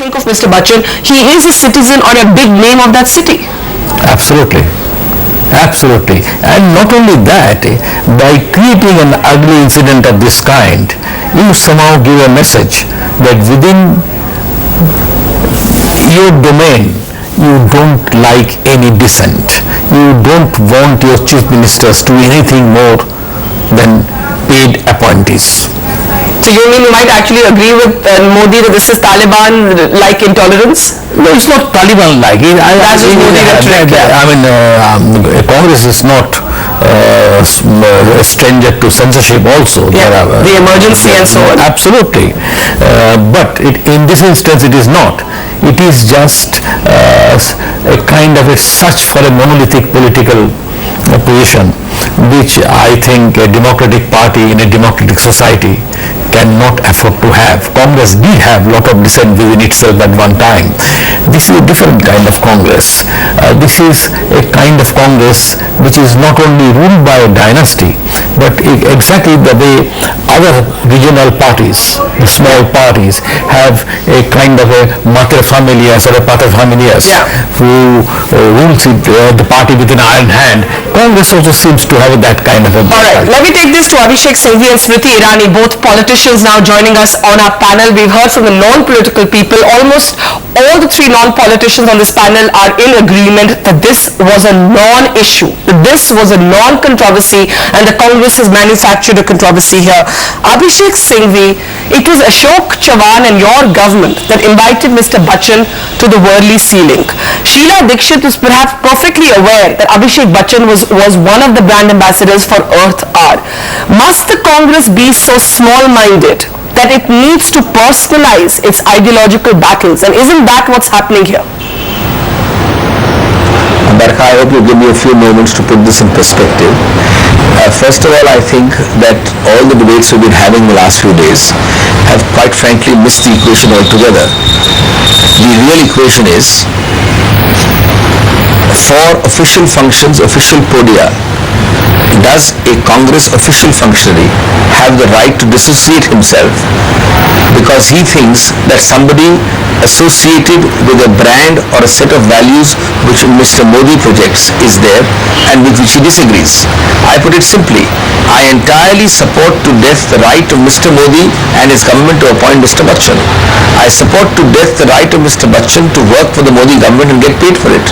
think of Mr. Bachchan? He is a citizen or a big name of that city. Absolutely. Absolutely. And not only that, by creating an ugly incident of this kind, you somehow give a message that within your domain, you don't like any dissent. You don't want your chief ministers to do anything more than paid appointees. So you mean you might actually agree with Modi that this is Taliban-like intolerance? No, it's not Taliban-like. Congress is not a stranger to censorship also. Yeah, the emergency and so on. Absolutely. But in this instance it is not. It is just a kind of a search for a monolithic political position, which I think a democratic party in a democratic society cannot afford to have. Congress did have a lot of dissent within itself at one time. This is a different kind of Congress. This is a kind of Congress which is not only ruled by a dynasty, but exactly the way other regional parties, the small parties, have a kind of a mater familias or a pater familias who rules the party with an iron hand. Congress also seems to have that kind of a... Alright, let me take this to Abhishek, Singhvi and Smriti Irani, both politicians now joining us on our panel. We've heard from the non-political people. Almost all the three non-politicians on this panel are in agreement that this was a non-issue, that this was a non-controversy, and the Congress has manufactured a controversy here. Abhishek, Singhvi, it was Ashok Chavan and your government that invited Mr. Bachchan to the Worli ceiling. Sheila Dikshit is perhaps perfectly aware that Abhishek Bachchan was one of the brand ambassadors for Earth Hour. Must the Congress be so small-minded that it needs to personalize its ideological battles, and isn't that what's happening here? Barkha, I hope you give me a few moments to put this in perspective. First of all, I think that all the debates we've been having in the last few days have quite frankly missed the equation altogether. The real equation is, for official functions, official podia, does a Congress official functionary have the right to dissociate himself because he thinks that somebody associated with a brand or a set of values which Mr. Modi projects is there and with which he disagrees? I put it simply, I entirely support to death the right of Mr. Modi and his government to appoint Mr. Bachchan. I support to death the right of Mr. Bachchan to work for the Modi government and get paid for it.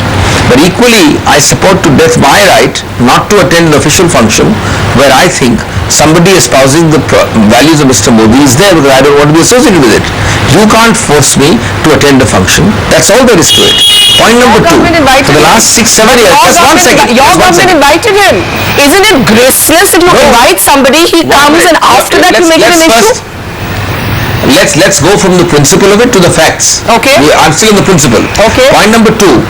But equally, I support to death my right not to attend an official function where I think somebody espousing the values of Mr. Modi is there because I don't want to be associated with it. You can't force me to attend a function. That's all there is to it. Point number two, for the last 6-7 years, just one second. Your government invited him. Isn't it graceless if you invite somebody, he comes and after that you make it an issue? Let's go from the principle of it to the facts. Okay. I'm still on the principle. Okay. Point number two,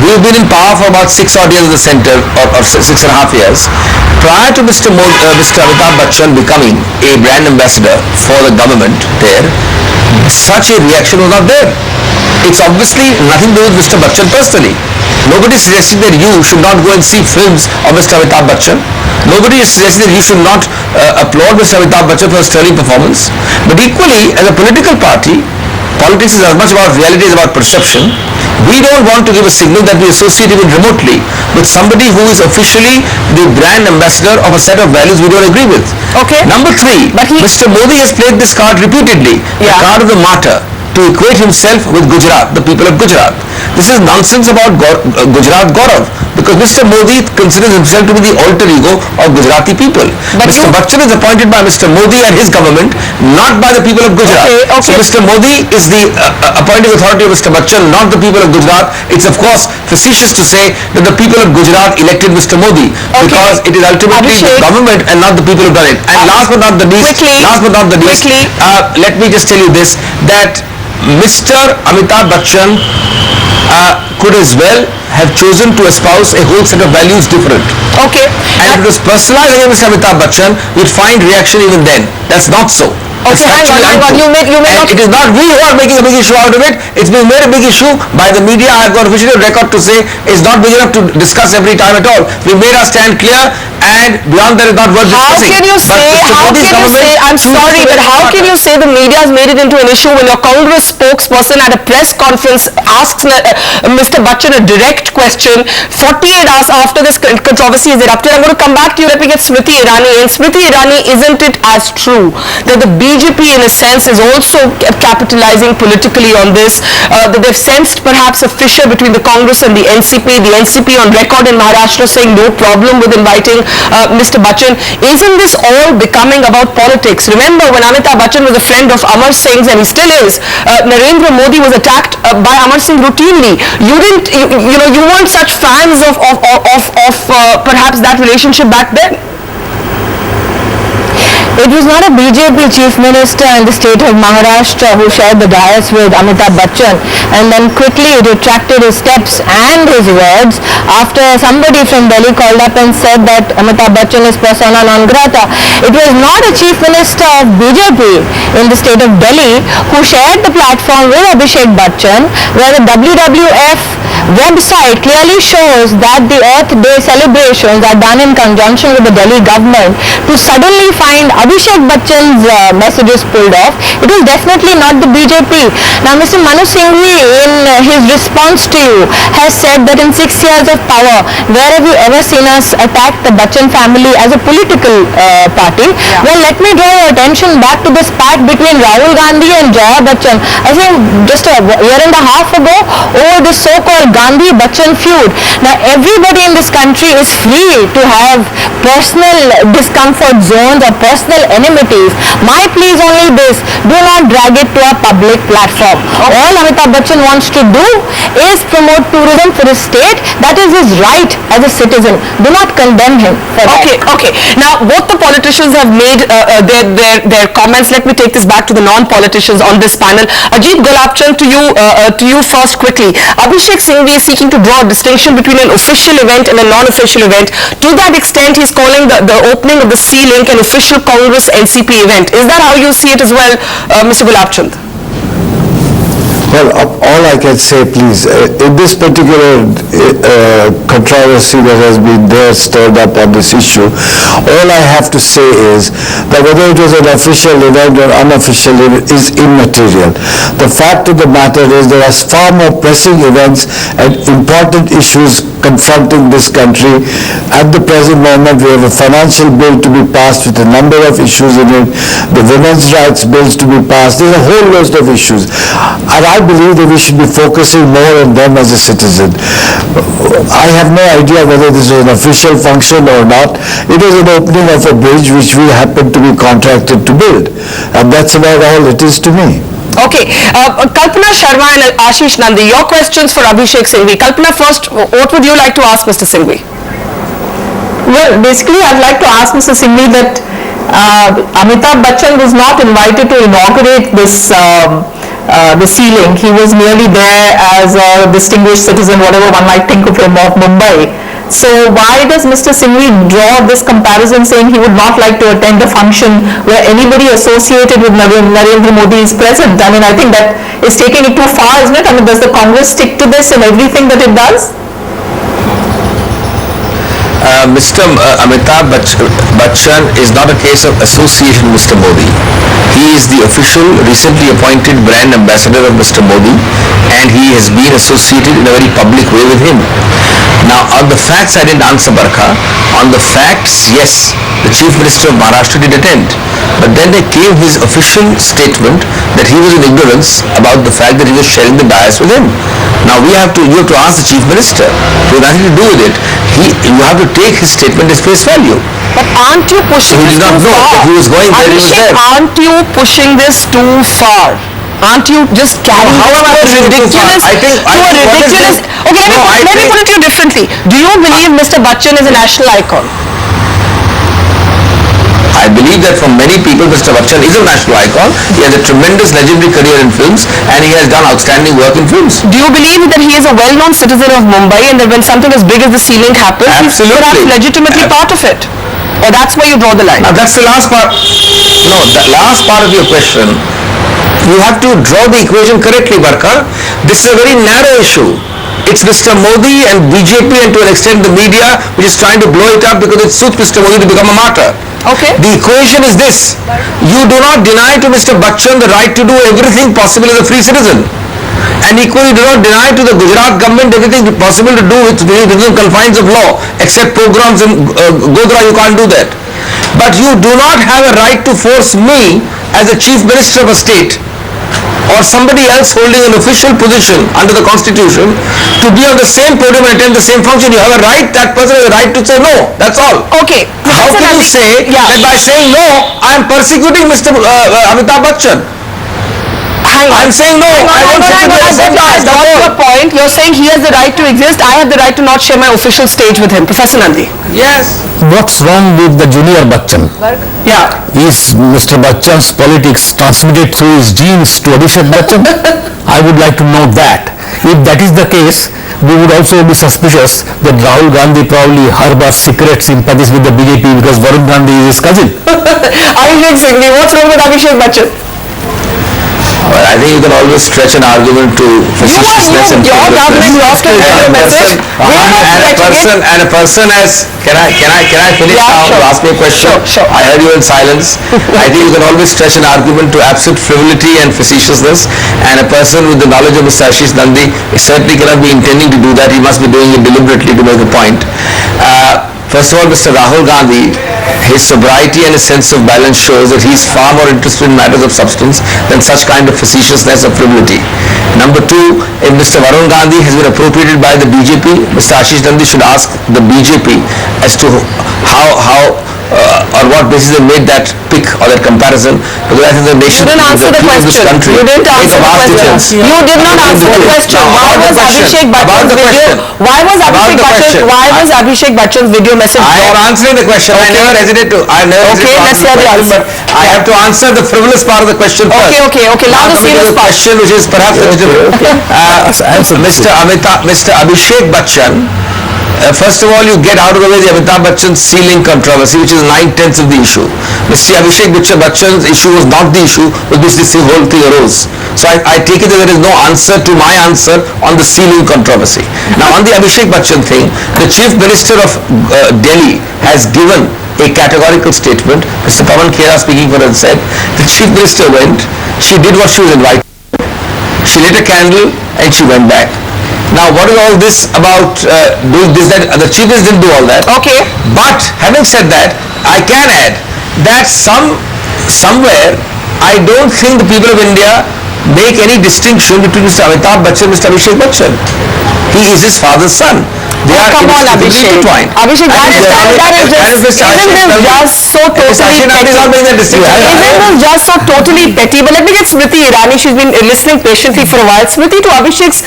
we've been in power for about 6 odd years at the center, or 6.5 years. Prior to Mr. Amitabh Bachchan becoming a brand ambassador for the government there, such a reaction was not there. It's obviously nothing to do with Mr. Bachchan personally. Nobody is suggesting that you should not go and see films of Mr. Amitabh Bachchan. Nobody is suggesting that you should not applaud Mr. Amitabh Bachchan for his sterling performance. But equally, as a political party, politics is as much about reality as about perception. We don't want to give a signal that we associate even remotely with somebody who is officially the brand ambassador of a set of values we don't agree with. Okay. Number three, Mr. Modi has played this card repeatedly, the card of the martyr, to equate himself with Gujarat, the people of Gujarat. This is nonsense about Gujarat Gaurav, because Mr. Modi considers himself to be the alter ego of Gujarati people. But Mr. Bachchan is appointed by Mr. Modi and his government, not by the people of Gujarat. So Mr. Modi is the appointing authority of Mr. Bachchan, not the people of Gujarat. It's of course facetious to say that the people of Gujarat elected Mr. Modi, because it is ultimately the government and not the people who done it. And last but not the least, let me just tell you this, that Mr. Amitabh Bachchan could as well have chosen to espouse a whole set of values different. Okay. And if it was personalized against Mr. Amitabh Bachchan, we'd find reaction even then. That's not so. Okay, hang on. You may and not... it is not we who are making a big issue out of it. It's been made a big issue by the media. I have got official record to say it's not big enough to discuss every time at all. We made our stand clear, and beyond that is not worth discussing. I'm sorry, but how can you say the media has made it into an issue when your Congress spokesperson at a press conference asks Mr. Bachchan a direct question 48 hours after this controversy is erupted? I'm going to come back to you. Let me get Smriti Irani. And Smriti Irani, isn't it as true that the BJP in a sense is also capitalizing politically on this, that they've sensed perhaps a fissure between the Congress and the NCP on record in Maharashtra saying no problem with inviting Mr. Bachchan? Isn't this all becoming about politics? Remember when Amitabh Bachchan was a friend of Amar Singh's, and he still is, Narendra Modi was attacked by Amar Singh routinely. You weren't such fans of perhaps that relationship back then. It was not a BJP chief minister in the state of Maharashtra who shared the dais with Amitabh Bachchan and then quickly retracted his steps and his words after somebody from Delhi called up and said that Amitabh Bachchan is persona non grata. It was not a chief minister of BJP in the state of Delhi who shared the platform with Abhishek Bachchan, where the WWF website clearly shows that the Earth Day celebrations are done in conjunction with the Delhi government. To suddenly find Abhishek Bachchan's messages pulled off, it was definitely not the BJP. Now, Mr. Manu Singhvi, in his response to you, has said that in 6 years of power, where have you ever seen us attack the Bachchan family as a political party? Yeah. Well, let me draw your attention back to the spat between Rahul Gandhi and Jaya Bachchan. I think just a year and a half ago, over this so-called Gandhi-Bachchan feud. Now, everybody in this country is free to have personal discomfort zones or personal enmities. My plea is only this: do not drag it to a public platform. All Amitabh Bachchan wants to do is promote tourism for his state. That is his right as a citizen. Do not condemn him for that. Okay. Now, both the politicians have made their comments. Let me take this back to the non-politicians on this panel. Ajit Gulabchand, to you first quickly. Abhishek Singhvi is seeking to draw a distinction between an official event and a non-official event. To that extent, he's calling the opening of the Sea Link an official Congress NCP event. Is that how you see it as well, Mr. Gulabchand? Well, all I can say, please, in this particular controversy that has been there stirred up on this issue, all I have to say is that whether it was an official event or unofficial event is immaterial. The fact of the matter is there are far more pressing events and important issues confronting this country. At the present moment, we have a financial bill to be passed with a number of issues in it, the women's rights bills to be passed. There's a whole list of issues. And I believe that we should be focusing more on them as a citizen. I have no idea whether this was an official function or not. It was an opening of a bridge which we happened to be contracted to build. And that's about all it is to me. Okay, Kalpana Sharma and Ashish Nandi, your questions for Abhishek Singhvi. Kalpana, first, what would you like to ask Mr. Singhvi? Well, basically, I'd like to ask Mr. Singhvi that Amitabh Bachchan was not invited to inaugurate this the Sea Link. He was merely there as a distinguished citizen, whatever one might think of him, of Mumbai. So why does Mr. Singhvi draw this comparison, saying he would not like to attend a function where anybody associated with Narendra Modi is present? I mean, I think that is taking it too far, isn't it? I mean, does the Congress stick to this in everything that it does? Mr. Amitabh Bachchan is not a case of association with Mr. Modi. He is the official, recently appointed brand ambassador of Mr. Modi, and he has been associated in a very public way with him. Now, on the facts, I didn't answer Barkha. On the facts, yes, the Chief Minister of Maharashtra did attend. But then there came his official statement that he was in ignorance about the fact that he was sharing the dais with him. Now, you have to ask the Chief Minister. It has nothing to do with it. You have to take his statement as face value. But aren't you pushing this too far? He did not know that he was going there, he was there. Aren't you pushing this too far? Aren't you just carrying ridiculous? Okay, let me put it to you differently. Do you believe Mr. Bachchan is a national icon? I believe that for many people, Mr. Bachchan is a national icon. He has a tremendous legendary career in films, and he has done outstanding work in films. Do you believe that he is a well-known citizen of Mumbai, and that when something as big as the Sea Link happens, he's perhaps legitimately part of it? Or that's where you draw the line? Now that's the last part. No, the last part of your question, you have to draw the equation correctly, Barkar. This is a very narrow issue. It's Mr. Modi and BJP and to an extent the media which is trying to blow it up because it suits Mr. Modi to become a martyr. Okay. The equation is this. You do not deny to Mr. Bachchan the right to do everything possible as a free citizen. And equally do not deny to the Gujarat government everything possible to do within the confines of law, except pogroms in Godhra, you can't do that. But you do not have a right to force me as a chief minister of a state or somebody else holding an official position under the constitution to be on the same podium and attend the same function. You have a right, that person has a right to say no, that's all. Okay. How can you say that by saying no, I am persecuting Mr. Amitabh Bachchan? I'm saying no, I won't sit with the same guys. That's your point. You're saying he has the right to exist. I have the right to not share my official stage with him. Professor Nandi. Yes. What's wrong with the junior Bachchan? Yeah. Is Mr. Bachchan's politics transmitted through his genes to Abhishek Bachchan? I would like to know that. If that is the case, we would also be suspicious that Rahul Gandhi probably harbors secret sympathies with the BJP because Varun Gandhi is his cousin. Abhishek Singhvi, what's wrong with Abhishek Bachchan? Well, I think you can always stretch an argument to facetiousness and your government lost a message. And a person has, can I finish now? Sure. You ask me a question. Sure. I heard you in silence. I think you can always stretch an argument to absolute frivolity and facetiousness, and a person with the knowledge of Mr. Ashish Nandi certainly cannot be intending to do that. He must be doing it deliberately to make a point. First of all, Mr. Rahul Gandhi, his sobriety and his sense of balance shows that he is far more interested in matters of substance than such kind of facetiousness or frivolity. Number two, if Mr. Varun Gandhi has been appropriated by the BJP, Mr. Ashish Nandi should ask the BJP as to how on what basis they made that pick or that comparison, because I think the nation, You didn't answer the question. country, You didn't answer the question. You did not answer the question. Why was Abhishek Bachchan's video? Why was Abhishek Bachchan's video message? I am answering the question. Okay. I never hesitate to. Okay, let's hear the answer. But I have to answer the frivolous part of the question first. Okay. Now the serious part. Question which is perhaps Mr. Abhishek Bachchan. First of all, you get out of the way the Amitabh Bachchan ceiling controversy, which is 9/10 of the issue. Mr. Abhishek Bachchan's issue was not the issue with which this whole thing arose. So I take it that there is no answer to my answer on the ceiling controversy. Now on the Abhishek Bachchan thing, the Chief Minister of Delhi has given a categorical statement. Mr. Pawan Khera speaking for us said, the Chief Minister went, she did what she was invited. She lit a candle and she went back. Now, what is all this about doing this, that? The Chief Minister didn't do all that. Okay. But, having said that, I can add that somewhere, I don't think the people of India make any distinction between Mr. Amitabh Bachchan and Mr. Abhishek Bachchan. He is his father's son. They are come on, Abhishek. intertwined. Abhishek, that is just so totally petty. Isn't this just so totally petty? But let me get Smriti Irani. She's been listening patiently for a while. Smriti, to Abhishek's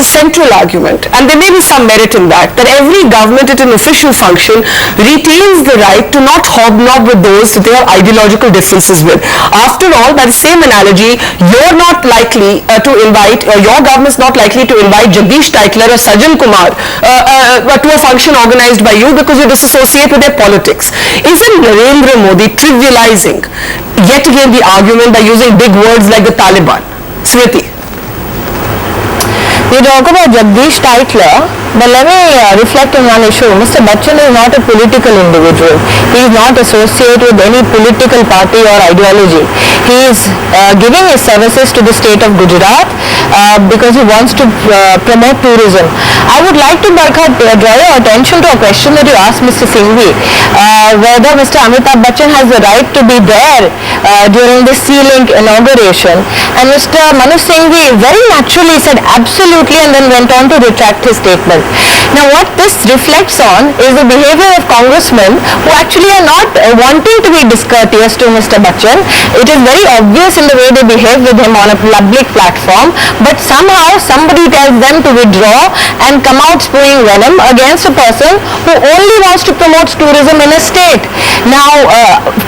central argument, and there may be some merit in that every government at an official function retains the right to not hobnob with those that they have ideological differences with. After all, by the same analogy, you're not likely to invite, your government's not likely to invite Jagdish Titler or Sajjan Kumar to a function organized by you because you disassociate with their politics. Isn't Narendra Modi trivializing yet again the argument by using big words like the Taliban? Smriti. You talk about Jagdish Titler, but let me reflect on one issue. Mr. Bachchan is not a political individual. He is not associated with any political party or ideology. He is giving his services to the state of Gujarat because he wants to promote tourism. I would like to draw your attention to a question that you asked Mr. Singhvi, whether Mr. Amitabh Bachchan has the right to be there during the Sea-Link inauguration. And Mr. Manoj Singhvi very naturally said absolutely and then went on to retract his statement. Now what this reflects on is the behavior of congressmen who actually are not wanting to be discourteous to Mr. Bachchan. It is very obvious in the way they behave with him on a public platform, but somehow somebody tells them to withdraw and come out spewing venom against a person who only wants to promote tourism in a state. Now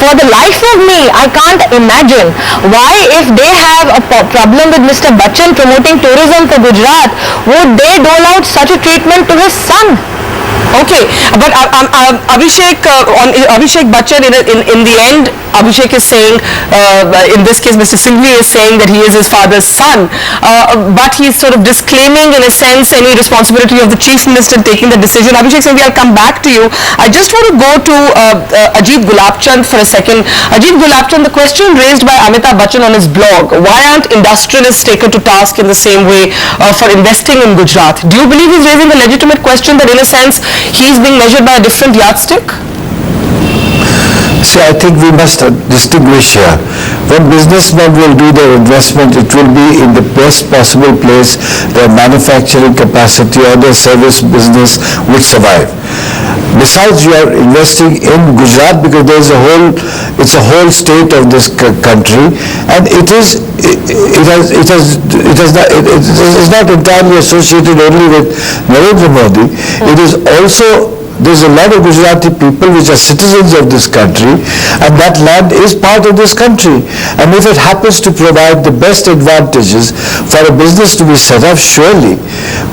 for the life of me, I can't imagine why, if they have a problem with Mr. Bachchan promoting tourism for Gujarat, would they dole out such a treatment to his son? Okay, but Abhishek, on Abhishek Bachchan, in the end, Abhishek is saying, in this case, Mr. Singhvi is saying that he is his father's son, but he's sort of disclaiming, in a sense, any responsibility of the Chief Minister taking the decision. Abhishek Singhvi, I'll come back to you. I just want to go to Ajit Gulabchand for a second. Ajit Gulabchand, the question raised by Amitabh Bachchan on his blog, why aren't industrialists taken to task in the same way for investing in Gujarat? Do you believe he's raising a legitimate question that, in a sense, he's being measured by a different yardstick? See, I think we must distinguish here. When businessmen will do their investment, it will be in the best possible place their manufacturing capacity or their service business would survive. Besides, you are investing in Gujarat because it's a whole state of this country, and it is not entirely associated only with Narendra Modi. It is also, there's a lot of Gujarati people which are citizens of this country, and that land is part of this country. And if it happens to provide the best advantages for a business to be set up, surely,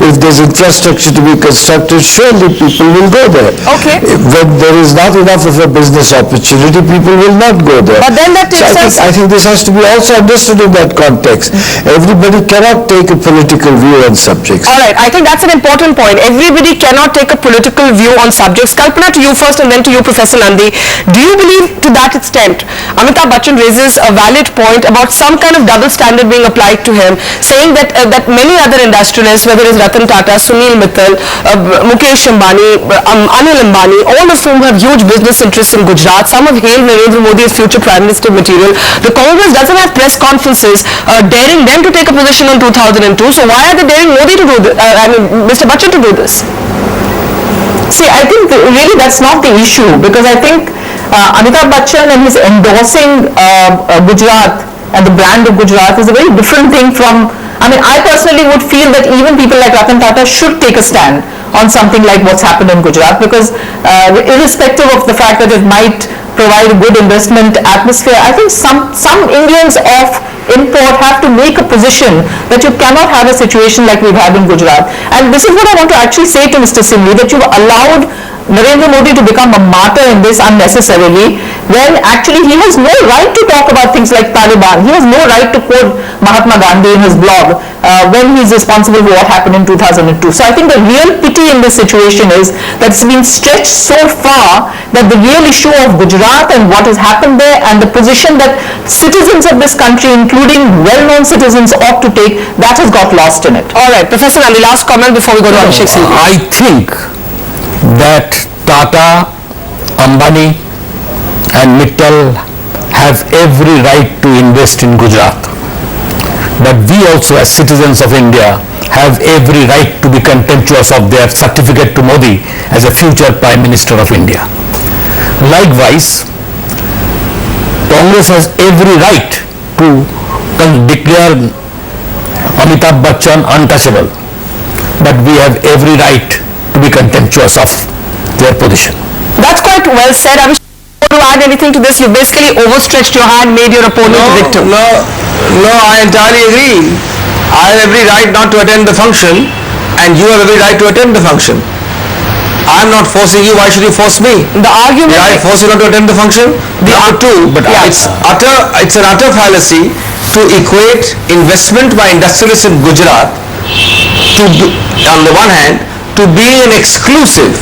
if there's infrastructure to be constructed, surely people will go there. Okay. When there is not enough of a business opportunity, people will not go there. But then that takes us... I think this has to be also understood in that context. Everybody cannot take a political view on subjects. All right, I think that's an important point. Everybody cannot take a political view on subjects. Kalpana, to you first and then to you, Professor Nandi. Do you believe to that extent, Amitabh Bachchan raises a valid point about some kind of double standard being applied to him, saying that that many other industrialists, whether it's Ratan Tata, Sunil Mittal, Mukesh Ambani, Anil Ambani, all of whom have huge business interests in Gujarat, some have hailed Narendra Modi as future Prime Minister material. The Congress doesn't have press conferences daring them to take a position on 2002, so why are they daring Modi to do this, Mr. Bachchan to do this? See, I think really that's not the issue, because I think Amitabh Bachchan and his endorsing Gujarat and the brand of Gujarat is a very different thing from, I personally would feel that even people like Ratan Tata should take a stand on something like what's happened in Gujarat, because irrespective of the fact that it might provide a good investment atmosphere, I think some Indians of import have to make a position that you cannot have a situation like we've had in Gujarat. And this is what I want to actually say to Mr. Singhvi, that you've allowed Narendra Modi to become a martyr in this unnecessarily, when actually he has no right to talk about things like Taliban. He has no right to quote Mahatma Gandhi in his blog when he's responsible for what happened in 2002. So I think the real pity in this situation is that it's been stretched so far that the real issue of Gujarat and what has happened there and the position that citizens of this country, including well-known citizens, ought to take, that has got lost in it. All right, Professor Nandi, last comment before we go to Abhishek Singhvi. I think that Tata, Ambani and Mittal have every right to invest in Gujarat. But we also, as citizens of India, have every right to be contemptuous of their certificate to Modi as a future Prime Minister of India. Likewise, Congress has every right to declare Amitabh Bachchan untouchable. But we have every right to be contemptuous of their position. That's quite well said. Abhishek, to add anything to this? You basically overstretched your hand, made your opponent a victim. No, I entirely agree. I have every right not to attend the function, and you have every right to attend the function. I am not forcing you. Why should you force me? The argument... Did I force you not to attend the function? Number two, it's an utter fallacy to equate investment by industrialists in Gujarat to, on the one hand, to being an exclusive.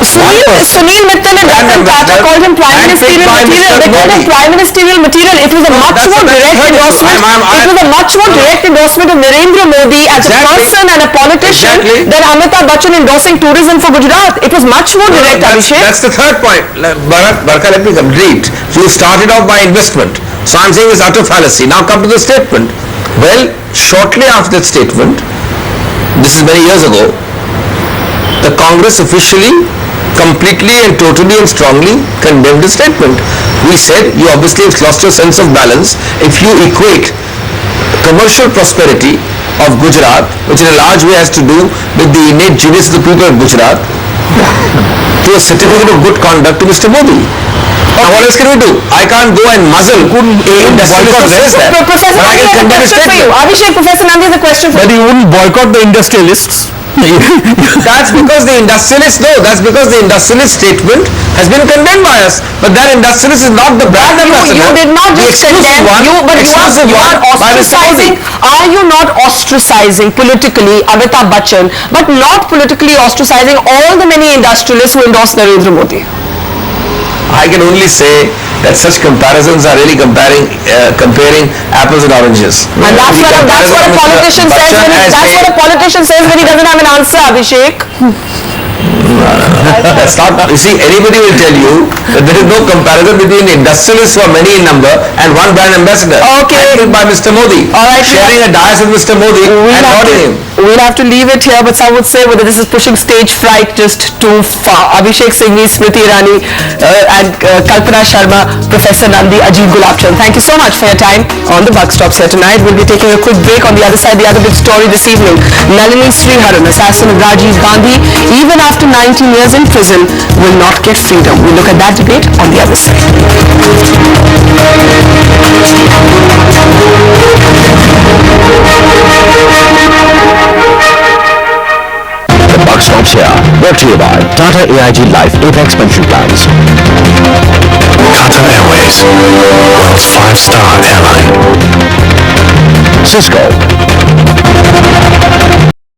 Sunil Mittal and Ratan Tata called him prime ministerial material. They called him prime ministerial material. It was a much more direct endorsement. It was a much more direct endorsement of Narendra Modi as a person and a politician than Amitabh Bachchan endorsing tourism for Gujarat. It was much more direct, Abhishek. That's the third point. Barka, let me complete. You started off by investment. So I'm saying it's utter fallacy. Now come to the statement. Well, shortly after that statement, this is many years ago, the Congress officially, completely and totally and strongly condemned the statement. We said you obviously have lost your sense of balance if you equate commercial prosperity of Gujarat, which in a large way has to do with the innate genius of the people of Gujarat, to a certificate of good conduct to Mr. Modi. Now what else can we do? I can't go and muzzle industrialists who says that, Professor but I Nandi can has a condemn a question for you. statement. Abhishek, Professor Nandi has a question for you. But you wouldn't boycott the industrialists. That's because the industrialist, no, that's because the industrialist statement has been condemned by us. But that industrialist is not the brand ambassador. You did not The just exclusive condemn one, you, but you exclusive are one by Mr. Modi. ostracizing. Are you not ostracizing politically Amitabh Bachchan, but not politically ostracizing all the many industrialists who endorse Narendra Modi? I can only say that such comparisons are really comparing apples and oranges. And that's what a politician says when he doesn't have an answer, Abhishek. That's not, you see, anybody will tell you that there is no comparison between industrialists who are many in number and one brand ambassador. Okay. Handled by Mr. Modi. All right, sharing a dais with Mr. Modi and lauding him. We'll have to leave it here, but some would say whether this is pushing stage fright just too far. Abhishek Singhvi, Smriti Irani, and Kalpana Sharma, Professor Nandi, Ajit Gulabchand. Thank you so much for your time on the Buck Stops here tonight. We'll be taking a quick break. On the other side, the other big story this evening, Nalini Sriharan, assassin of Rajiv Gandhi, even after 19 years in prison, will not get freedom. We'll look at that debate on the other side. The Buck Stops here, brought to you by Tata AIG Life Apex Pension Plans. Qatar Airways, world's 5-star airline. Cisco,